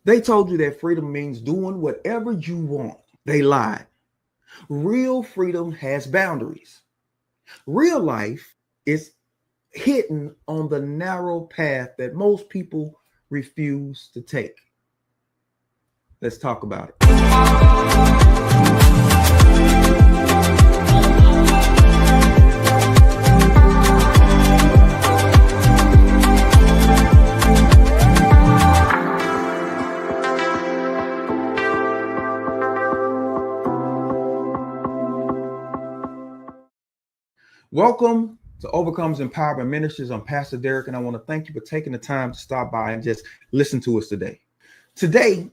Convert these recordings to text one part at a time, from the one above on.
They told you that freedom means doing whatever you want. They lied. Real freedom has boundaries. Real life is hidden on the narrow path that most people refuse to take. Let's talk about it. Welcome to Overcomes Empowerment Ministries. I'm Pastor Derek, and I want to thank you for taking the time to stop by and just listen to us today. Today,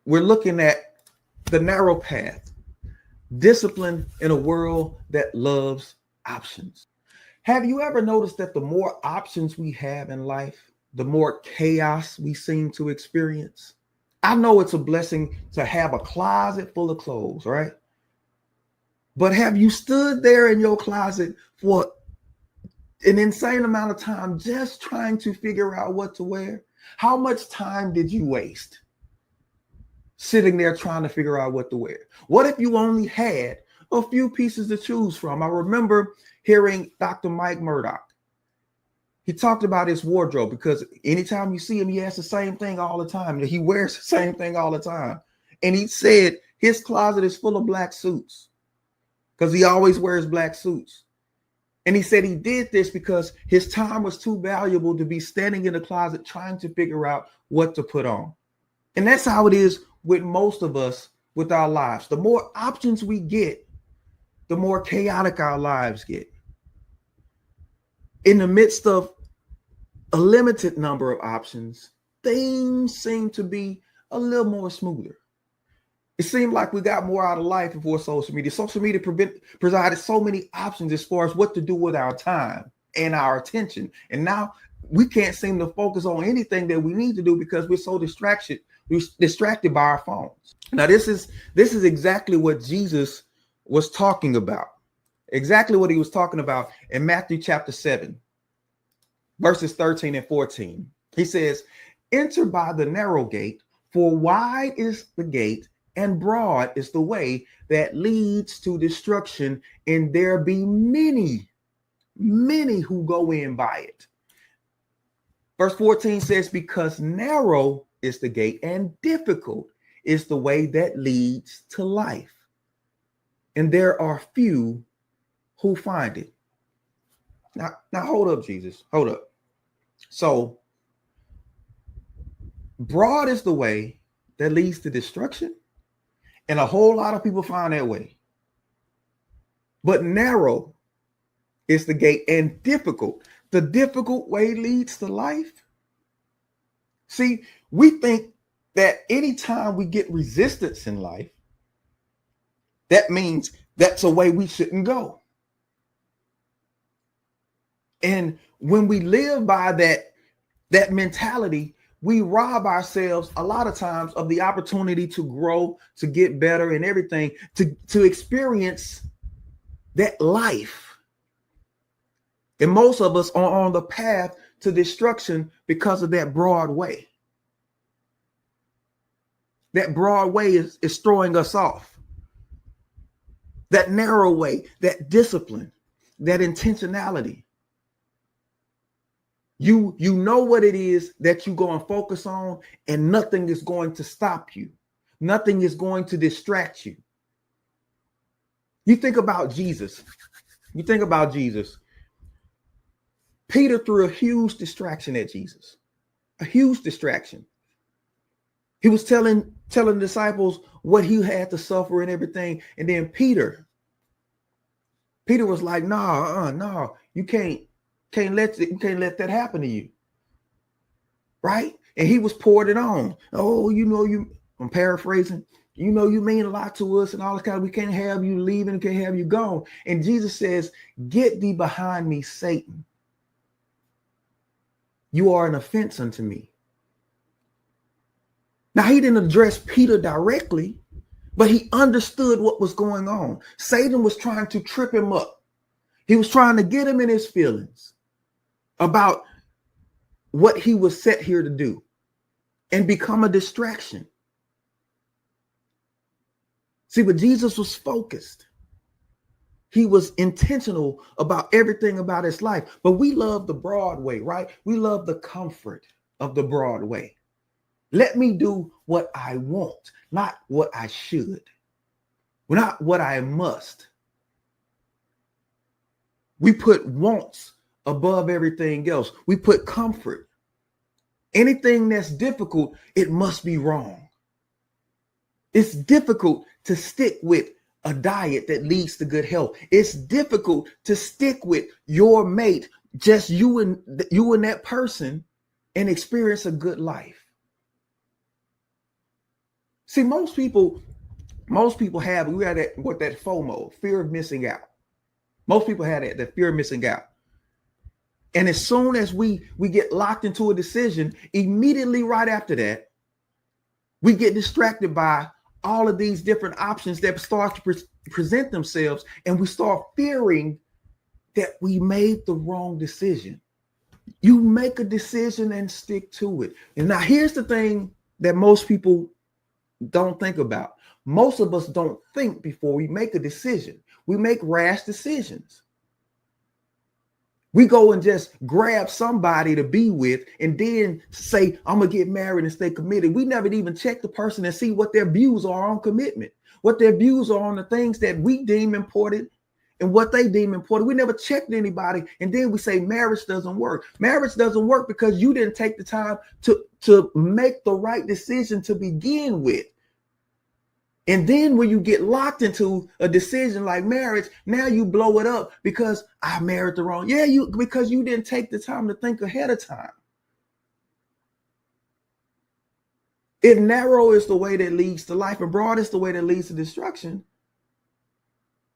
we're looking at the narrow path, discipline in a world that loves options. Have you ever noticed that the more options we have in life, the more chaos we seem to experience? I know it's a blessing to have a closet full of clothes, right? But have you stood there in your closet for an insane amount of time just trying to figure out what to wear? How much time did you waste sitting there trying to figure out what to wear? What if you only had a few pieces to choose from? I remember hearing Dr. Mike Murdoch. He talked about his wardrobe because anytime you see him, he has the same thing all the time. He wears the same thing all the time. And he said his closet is full of black suits, because he always wears black suits. And he said he did this because his time was too valuable to be standing in the closet trying to figure out what to put on. And that's how it is with most of us with our lives. The more options we get, the more chaotic our lives get. In the midst of a limited number of options, things seem to be a little more smoother. It seemed like we got more out of life before social media. Social media provided so many options as far as what to do with our time and our attention. And now we can't seem to focus on anything that we need to do because we're so distracted by our phones. Now, this is exactly what Jesus was talking about. Exactly what he was talking about in Matthew chapter 7, verses 13 and 14. He says, "Enter by the narrow gate, for wide is the gate, and broad is the way that leads to destruction, and there be many who go in by it." Verse 14 says, "Because narrow is the gate and difficult is the way that leads to life, and there are few who find it." Now hold up, Jesus. Hold up. So broad is the way that leads to destruction, and a whole lot of people find that way. But narrow is the gate and difficult. The difficult way leads to life. See, we think that anytime we get resistance in life, that means that's a way we shouldn't go. And when we live by that mentality, we rob ourselves a lot of times of the opportunity to grow, to get better and everything, to experience that life. And most of us are on the path to destruction because of that broad way. That broad way is throwing us off. That narrow way, that discipline, that intentionality. You know what it is that you're going to focus on, and nothing is going to stop you. Nothing is going to distract you. You think about Jesus. Peter threw a huge distraction at Jesus. A huge distraction. He was telling disciples what he had to suffer and everything. And then Peter was like, no, you can't let that happen to you. Right? And he was poured it on. Oh, I'm paraphrasing, you mean a lot to us and all this kind of, we can't have you leaving, can't have you gone. And Jesus says, "Get thee behind me, Satan. You are an offense unto me." Now, he didn't address Peter directly, but he understood what was going on. Satan was trying to trip him up. He was trying to get him in his feelings about what he was set here to do. and become a distraction. See, but Jesus was focused. He was intentional about everything about his life. But we love the broad way, right? We love the comfort of the broad way. Let me do what I want, not what I should, not what I must. We put wants above everything else. We put comfort. Anything that's difficult, it must be wrong. It's difficult to stick with a diet that leads to good health. It's difficult to stick with your mate, just you and that person, and experience a good life. See, most people have that FOMO, fear of missing out. Most people have that fear of missing out. And as soon as we get locked into a decision, immediately right after that, we get distracted by all of these different options that start to present themselves, and we start fearing that we made the wrong decision. You make a decision and stick to it. And now here's the thing that most people don't think about. Most of us don't think before we make a decision. We make rash decisions. We go and just grab somebody to be with and then say, I'm going to get married and stay committed. We never even check the person and see what their views are on commitment, what their views are on the things that we deem important and what they deem important. We never checked anybody. And then we say marriage doesn't work. Marriage doesn't work because you didn't take the time to make the right decision to begin with. And then when you get locked into a decision like marriage, now you blow it up because I married the wrong. Yeah, because you didn't take the time to think ahead of time. If narrow is the way that leads to life and broad is the way that leads to destruction,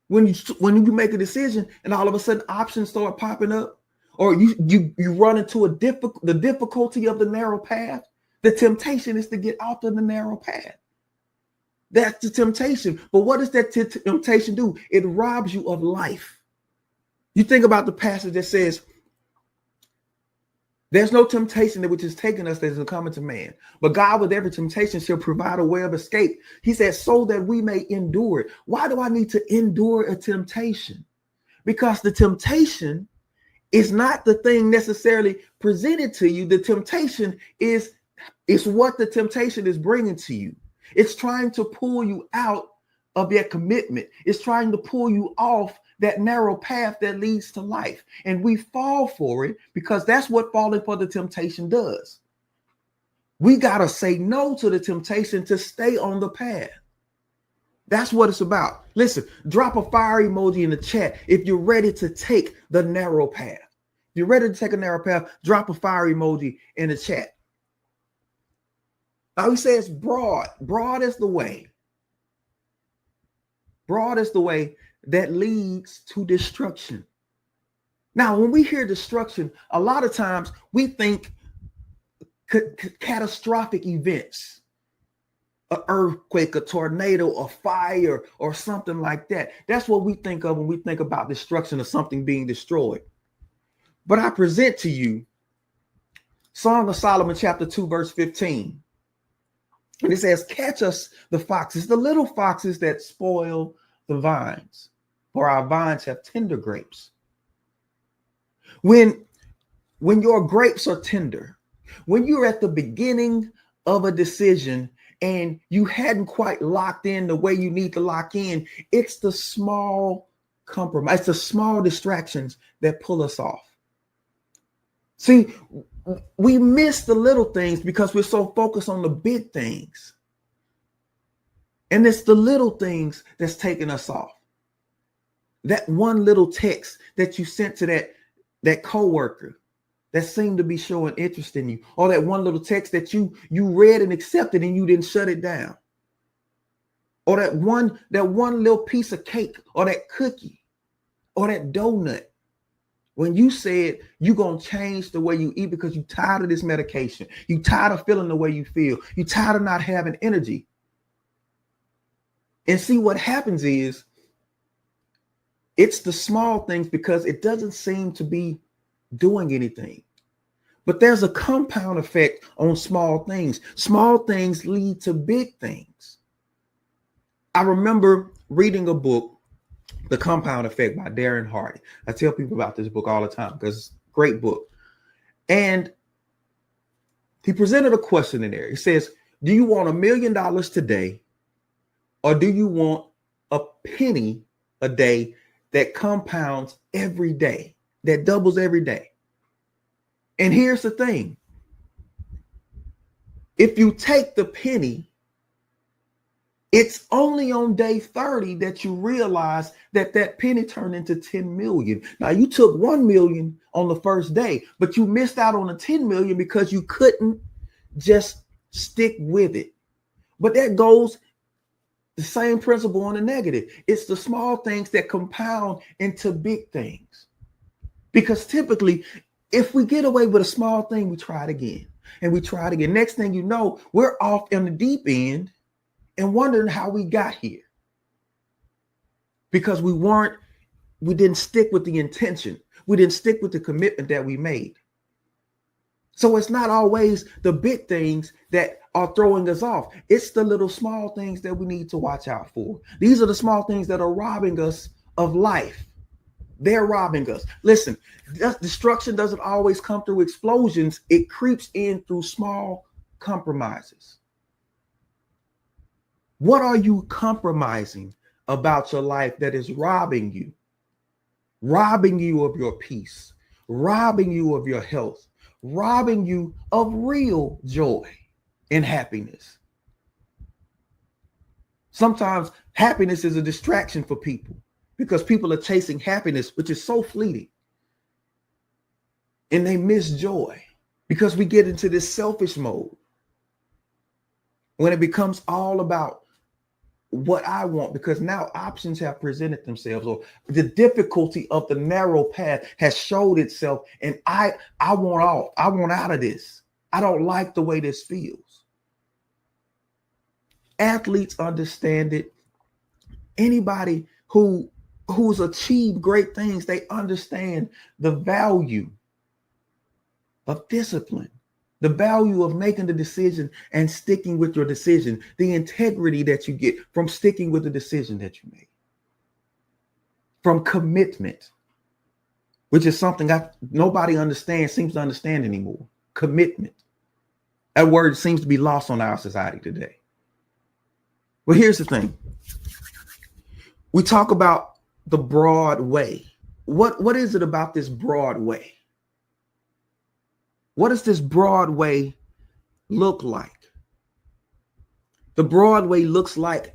when you make a decision and all of a sudden options start popping up, or you run into the difficulty of the narrow path, the temptation is to get off of the narrow path. That's the temptation. But what does that temptation do? It robs you of life. You think about the passage that says, there's no temptation that which is taken us that is coming to man. But God with every temptation shall provide a way of escape. He said, so that we may endure it. Why do I need to endure a temptation? Because the temptation is not the thing necessarily presented to you. The temptation is what the temptation is bringing to you. It's trying to pull you out of that commitment. It's trying to pull you off that narrow path that leads to life. And we fall for it because that's what falling for the temptation does. We got to say no to the temptation to stay on the path. That's what it's about. Listen, drop a fire emoji in the chat if you're ready to take the narrow path. If you're ready to take a narrow path, drop a fire emoji in the chat. Now he says broad. Broad is the way. Broad is the way that leads to destruction. Now, when we hear destruction, a lot of times we think catastrophic events, an earthquake, a tornado, a fire, or something like that. That's what we think of when we think about destruction or something being destroyed. But I present to you Song of Solomon, chapter 2, verse 15. And it says, catch us the foxes, the little foxes that spoil the vines, for our vines have tender grapes. When your grapes are tender, when you're at the beginning of a decision and you hadn't quite locked in the way you need to lock in, it's the small compromise, the small distractions that pull us off. See, we miss the little things because we're so focused on the big things. And it's the little things that's taking us off. That one little text that you sent to that coworker that seemed to be showing interest in you, or that one little text that you read and accepted and you didn't shut it down. Or that one little piece of cake, or that cookie, or that donut. When you said you're going to change the way you eat because you're tired of this medication, you're tired of feeling the way you feel, you're tired of not having energy. And see, what happens is it's the small things because it doesn't seem to be doing anything. But there's a compound effect on small things. Small things lead to big things. I remember reading a book, The Compound Effect by Darren Hardy. I tell people about this book all the time because it's a great book. And he presented a question in there. He says, do you want $1 million today, or do you want a penny a day that compounds every day, that doubles every day? And here's the thing. If you take the penny, it's only on day 30 that you realize that that penny turned into 10 million. Now, you took 1 million on the first day, but you missed out on the 10 million because you couldn't just stick with it. But that goes the same principle on the negative. It's the small things that compound into big things. Because typically, if we get away with a small thing, we try it again and we try it again. Next thing you know, we're off in the deep end and wondering how we got here. Because we didn't stick with the intention. We didn't stick with the commitment that we made. So it's not always the big things that are throwing us off. It's the little small things that we need to watch out for. These are the small things that are robbing us of life. They're robbing us. Listen, destruction doesn't always come through explosions. It creeps in through small compromises. What are you compromising about your life that is robbing you? Robbing you of your peace, robbing you of your health, robbing you of real joy and happiness. Sometimes happiness is a distraction for people because people are chasing happiness, which is so fleeting. And they miss joy because we get into this selfish mode when it becomes all about what I want, because now options have presented themselves, or the difficulty of the narrow path has showed itself, and I want out of this. I don't like the way this feels. Athletes understand it. Anybody who's achieved great things, they understand the value of discipline, the value of making the decision and sticking with your decision, the integrity that you get from sticking with the decision that you made, from commitment, which is something nobody seems to understand anymore. Commitment. That word seems to be lost on our society today. Well, here's the thing. We talk about the broad way. What is it about this broad way? What does this broad way look like? The broad way looks like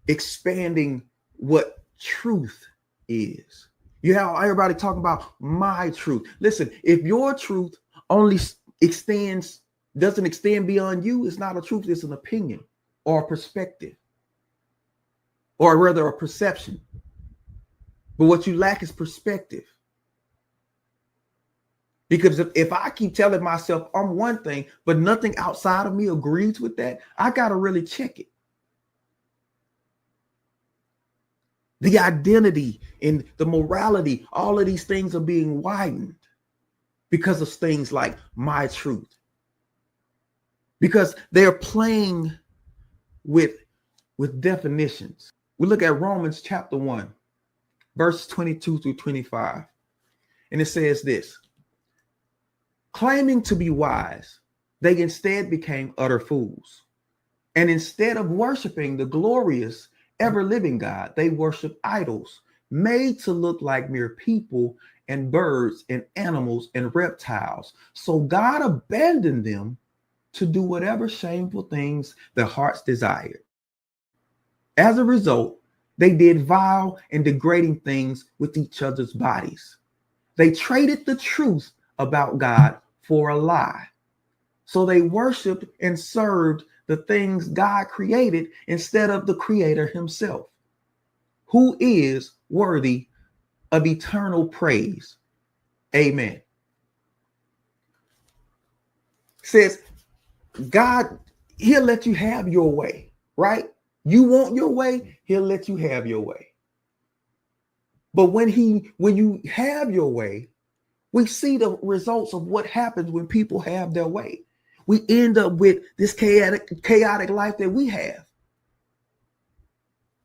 expanding what truth is. You have everybody talking about my truth. Listen, if your truth only doesn't extend beyond you, it's not a truth, it's an opinion or a perspective, or rather a perception. But what you lack is perspective. Because if I keep telling myself I'm one thing, but nothing outside of me agrees with that, I got to really check it. The identity and the morality, all of these things are being widened because of things like my truth. Because they're playing with definitions. We look at Romans chapter 1, verse 22 through 25. And it says this: claiming to be wise, they instead became utter fools. And instead of worshiping the glorious, ever-living God, they worship idols made to look like mere people and birds and animals and reptiles. So God abandoned them to do whatever shameful things their hearts desired. As a result, they did vile and degrading things with each other's bodies. They traded the truth about God for a lie. So they worshiped and served the things God created instead of the Creator himself, who is worthy of eternal praise. Amen. Says God, he'll let you have your way, right? You want your way, he'll let you have your way. But when you have your way, We see the results of what happens when people have their way. We end up with this chaotic life that we have.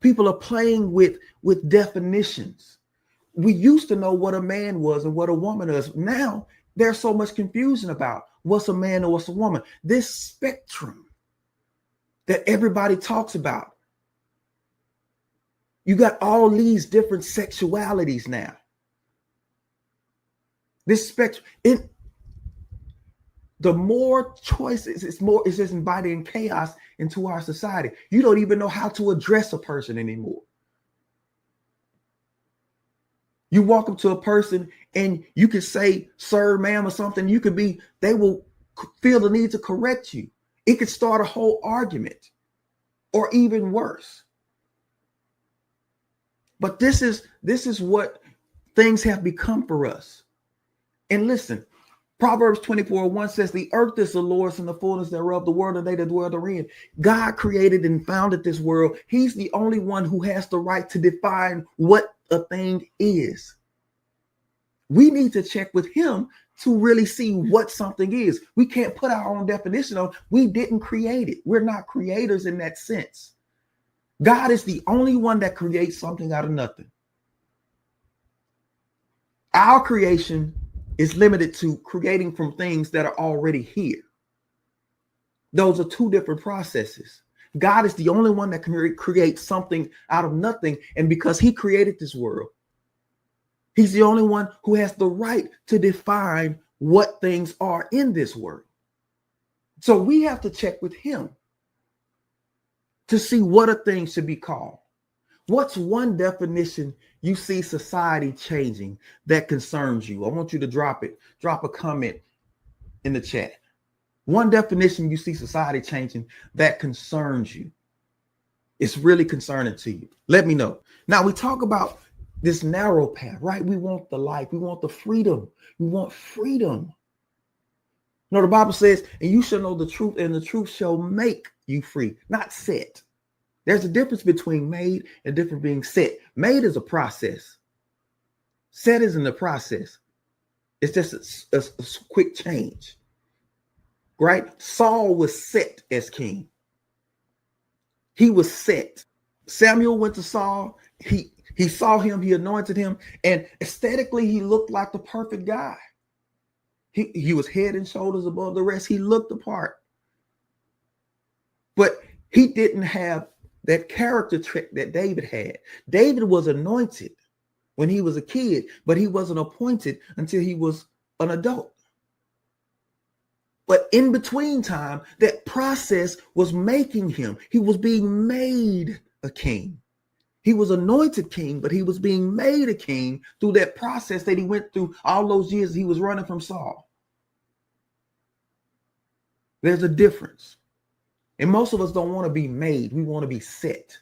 People are playing with definitions. We used to know what a man was and what a woman is. Now there's so much confusion about what's a man and what's a woman. This spectrum that everybody talks about. You got all these different sexualities now. This spectrum, the more choices, it's just inviting chaos into our society. You don't even know how to address a person anymore. You walk up to a person and you can say, sir, ma'am, or something. They will feel the need to correct you. It could start a whole argument, or even worse. But this is what things have become for us. And listen, Proverbs 24:1 says, the earth is the Lord's and the fullness thereof, the world and they that dwell therein. God created and founded this world. He's the only one who has the right to define what a thing is. We need to check with him to really see what something is. We can't put our own definition on. We didn't create it. We're not creators in that sense. God is the only one that creates something out of nothing. Our creation is limited to creating from things that are already here. Those are two different processes. God is the only one that can create something out of nothing. And because he created this world, he's the only one who has the right to define what things are in this world. So we have to check with him to see what a thing should be called. What's one definition you see society changing that concerns you? I want you to drop it. Drop a comment in the chat. One definition you see society changing that concerns you. It's really concerning to you. Let me know. Now we talk about this narrow path, right? We want the life. We want the freedom. We want freedom. You know, the Bible says, and you shall know the truth, and the truth shall make you free, not set. There's a difference between made and different being set. Made is a process. Set isn't a process. It's just a quick change, right? Saul was set as king. He was set. Samuel went to Saul. He saw him. He anointed him. And aesthetically, he looked like the perfect guy. He was head and shoulders above the rest. He looked the part. But he didn't have that character trait that David had. David was anointed when he was a kid, but he wasn't appointed until he was an adult. But in between time, that process was making him. He was being made a king. He was anointed king, but he was being made a king through that process that he went through all those years he was running from Saul. There's a difference. And most of us don't want to be made. We want to be set.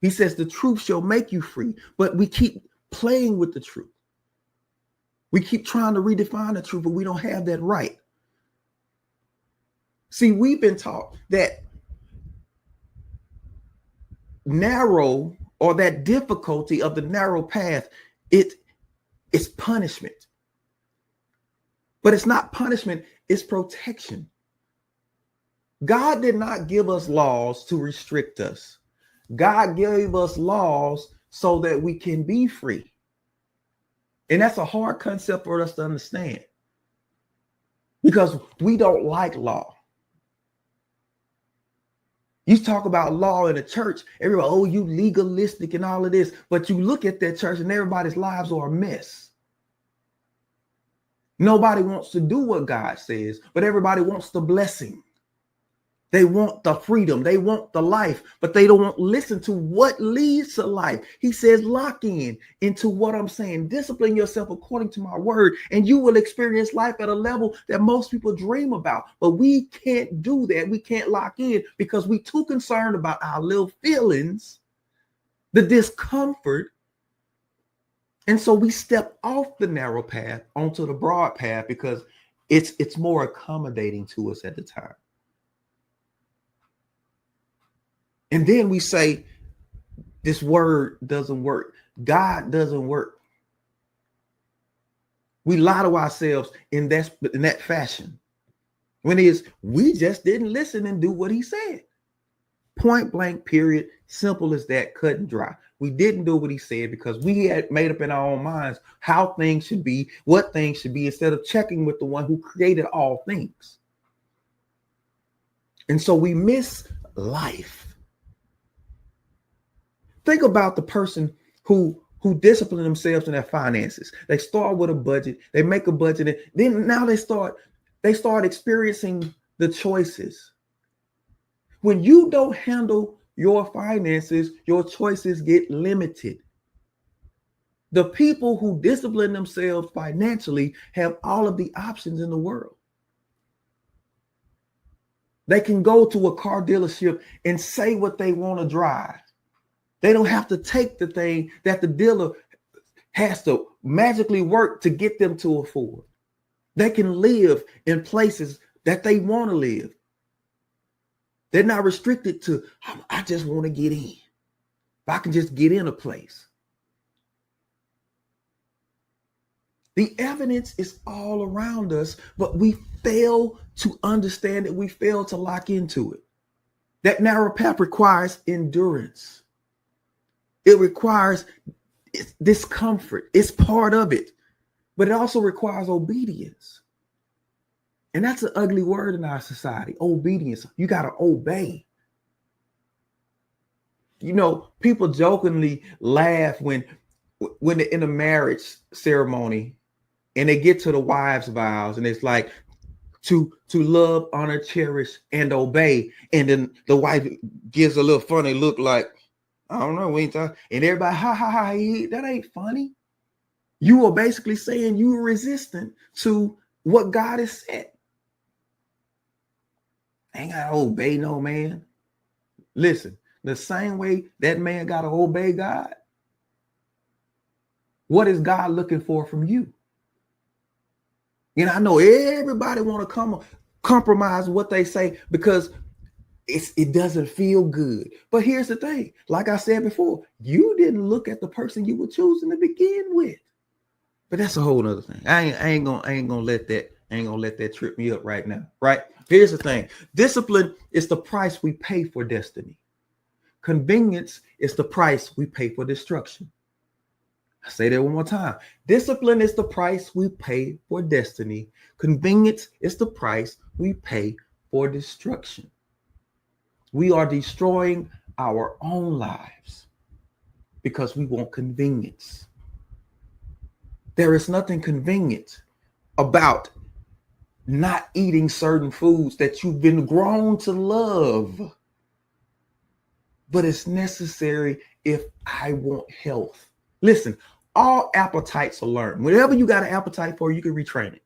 He says the truth shall make you free, but we keep playing with the truth. We keep trying to redefine the truth, but we don't have that right. See, we've been taught that narrow, or that difficulty of the narrow path, it's punishment. But it's not punishment, it's protection. God did not give us laws to restrict us. God gave us laws so that we can be free. And that's a hard concept for us to understand, because we don't like law. You talk about law in the church, everybody, oh, you legalistic and all of this. But you look at that church and everybody's lives are a mess. Nobody wants to do what God says, but everybody wants the blessing. They want the freedom. They want the life, but they don't want to listen to what leads to life. He says, lock into what I'm saying. Discipline yourself according to my word, and you will experience life at a level that most people dream about. But we can't do that. We can't lock in because we're too concerned about our little feelings, the discomfort. And so we step off the narrow path onto the broad path because it's more accommodating to us at the time. And then we say, this word doesn't work. God doesn't work. We lie to ourselves in that fashion. When it is, we just didn't listen and do what he said. Point blank, period. Simple as that, cut and dry. We didn't do what he said because we had made up in our own minds how things should be, what things should be, instead of checking with the one who created all things. And so we miss life. Think about the person who discipline themselves in their finances. They start with a budget, they make a budget, and then now they start experiencing the choices. When you don't handle your finances, your choices get limited. The people who discipline themselves financially have all of the options in the world. They can go to a car dealership and say what they want to drive. They don't have to take the thing that the dealer has to magically work to get them to afford. They can live in places that they want to live. They're not restricted to, I just want to get in. If I can just get in a place. The evidence is all around us, but we fail to understand it. We fail to lock into it. That narrow path requires endurance. It requires discomfort. It's part of it, but it also requires obedience. And that's an ugly word in our society, obedience. You got to obey. You know, people jokingly laugh when they're in a marriage ceremony and they get to the wives' vows and it's like to love, honor, cherish, and obey. And then the wife gives a little funny look like, I don't know, we ain't talking. And everybody, ha, ha, ha, that ain't funny. You are basically saying you are resistant to what God has said. Ain't gotta obey no man. Listen, the same way that man gotta obey God, what is God looking for from you? You know, I know everybody want to compromise what they say because it doesn't feel good. But here's the thing, like I said before, you didn't look at the person you were choosing to begin with. But that's a whole other thing. I ain't gonna let that trip me up right now. Right? Here's the thing. Discipline is the price we pay for destiny. Convenience is the price we pay for destruction. I say that one more time. Discipline is the price we pay for destiny. Convenience is the price we pay for destruction. We are destroying our own lives because we want convenience. There is nothing convenient about not eating certain foods that you've been grown to love. But it's necessary if I want health. Listen, all appetites are learned. Whatever you got an appetite for, you can retrain it.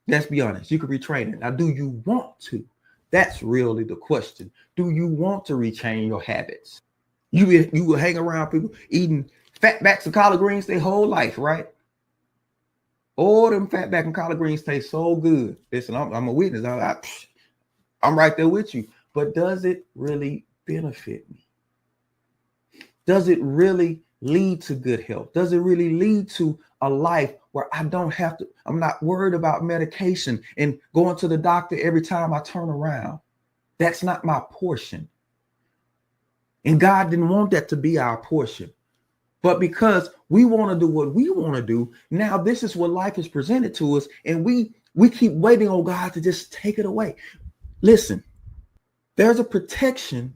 Let's be honest, you can retrain it. Now, do you want to? That's really the question. Do you want to retrain your habits? You will hang around people eating fatbacks and collard greens their whole life, right? Oh, them fatback and collard greens taste so good. Listen, I'm a witness. I'm right there with you. But does it really benefit me? Does it really lead to good health? Does it really lead to a life where I'm not worried about medication and going to the doctor every time I turn around? That's not my portion. And God didn't want that to be our portion. But because we want to do what we want to do, now this is what life is presented to us. And we keep waiting on God to just take it away. Listen, there's a protection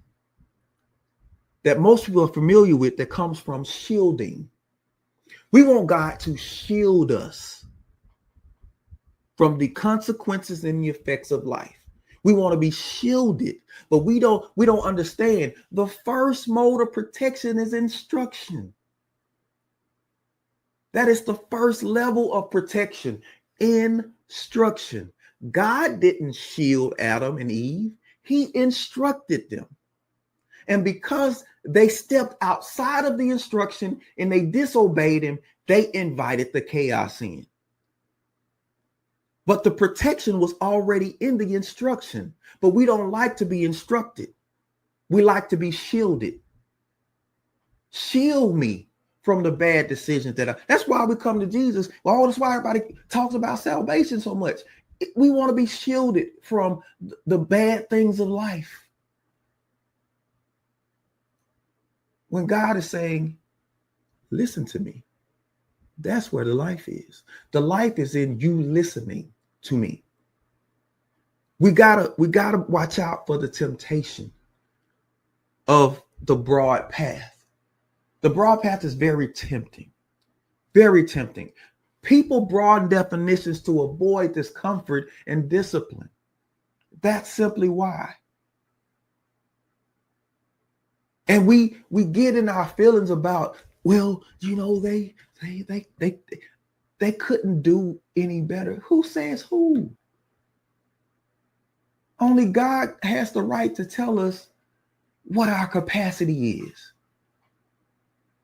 that most people are familiar with that comes from shielding. We want God to shield us from the consequences and the effects of life. We want to be shielded, but we don't understand the first mode of protection is instruction. That is the first level of protection, instruction. God didn't shield Adam and Eve. He instructed them. And because they stepped outside of the instruction and they disobeyed him, they invited the chaos in. But the protection was already in the instruction. But we don't like to be instructed. We like to be shielded. Shield me from the bad decisions that's why we come to Jesus. Well, that's why everybody talks about salvation so much. We want to be shielded from the bad things of life. When God is saying, listen to me, that's where the life is. The life is in you listening to me. We gotta watch out for the temptation of the broad path. The broad path is very tempting, very tempting. People broaden definitions to avoid discomfort and discipline. That's simply why. And we get in our feelings about, well, you know, they couldn't do any better. Who says who? Only God has the right to tell us what our capacity is.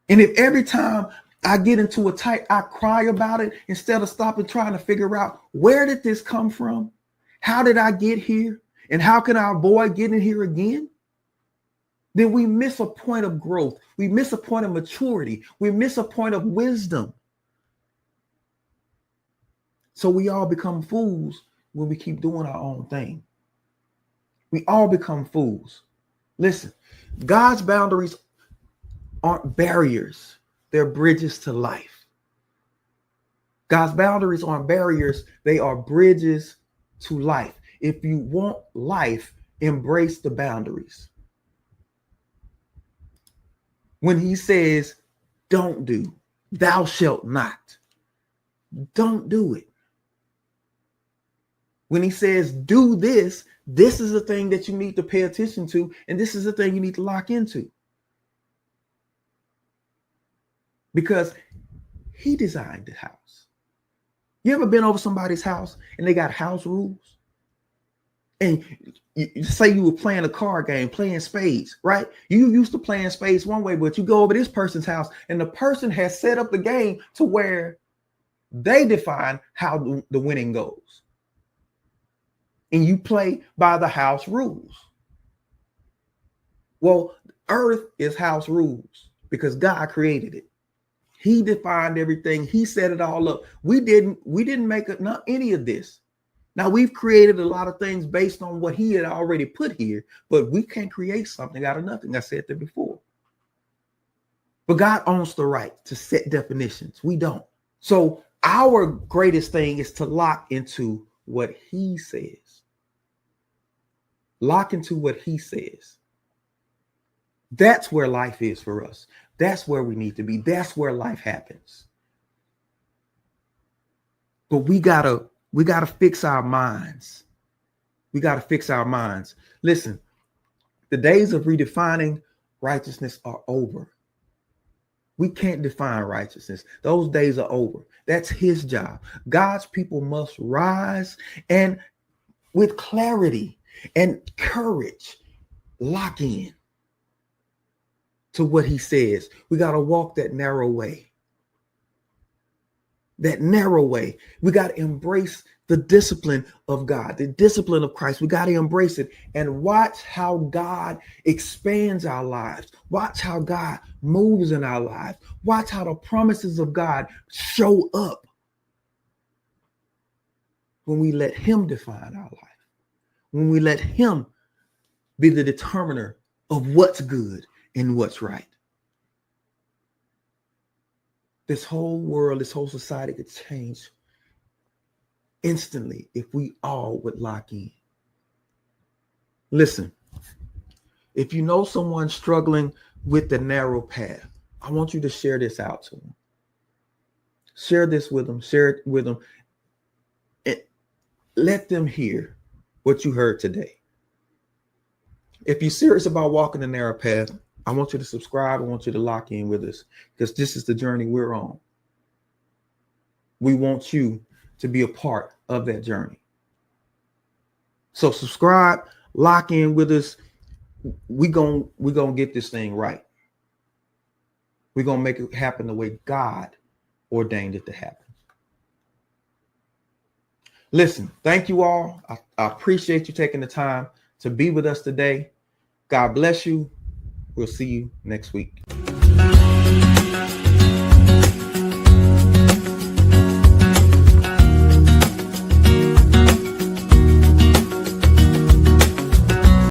And if every time I get into a tight, I cry about it instead of stopping trying to figure out, where did this come from? How did I get here? And how can I avoid getting here again? Then we miss a point of growth. We miss a point of maturity. We miss a point of wisdom. So we all become fools when we keep doing our own thing. We all become fools. Listen, God's boundaries aren't barriers. They're bridges to life. God's boundaries aren't barriers. They are bridges to life. If you want life, embrace the boundaries. When he says, don't do, thou shalt not, don't do it. When he says, do this, this is the thing that you need to pay attention to, and this is the thing you need to lock into. Because he designed the house. You ever been over somebody's house and they got house rules? And you say you were playing a card game, playing spades, right? You used to playing spades one way, but you go over this person's house and the person has set up the game to where they define how the winning goes. And you play by the house rules. Well, earth is house rules because God created it. He defined everything. He set it all up. We didn't make any of this. Now, we've created a lot of things based on what he had already put here, but we can't create something out of nothing. I said that before. But God owns the right to set definitions. We don't. So our greatest thing is to lock into what he says. Lock into what he says. That's where life is for us. That's where we need to be. That's where life happens. But we gotta fix our minds. We gotta fix our minds. Listen, the days of redefining righteousness are over. We can't define righteousness. Those days are over. That's his job. God's people must rise and with clarity and courage, lock in to what he says. We got to walk that narrow way. That narrow way. We got to embrace the discipline of God, the discipline of Christ. We got to embrace it and watch how God expands our lives. Watch how God moves in our lives. Watch how the promises of God show up when we let him define our life. When we let him be the determiner of what's good and what's right. This whole world, this whole society could change instantly if we all would lock in. Listen, if you know someone struggling with the narrow path, I want you to share this out to them. Share this with them. Share it with them. And let them hear what you heard today. If you're serious about walking the narrow path, I want you to subscribe. I want you to lock in with us because this is the journey we're on. We want you to be a part of that journey. So subscribe, lock in with us. We're gonna get this thing right. We're gonna make it happen the way God ordained it to happen. Listen, thank you all. I appreciate you taking the time to be with us today. God bless you. We'll see you next week.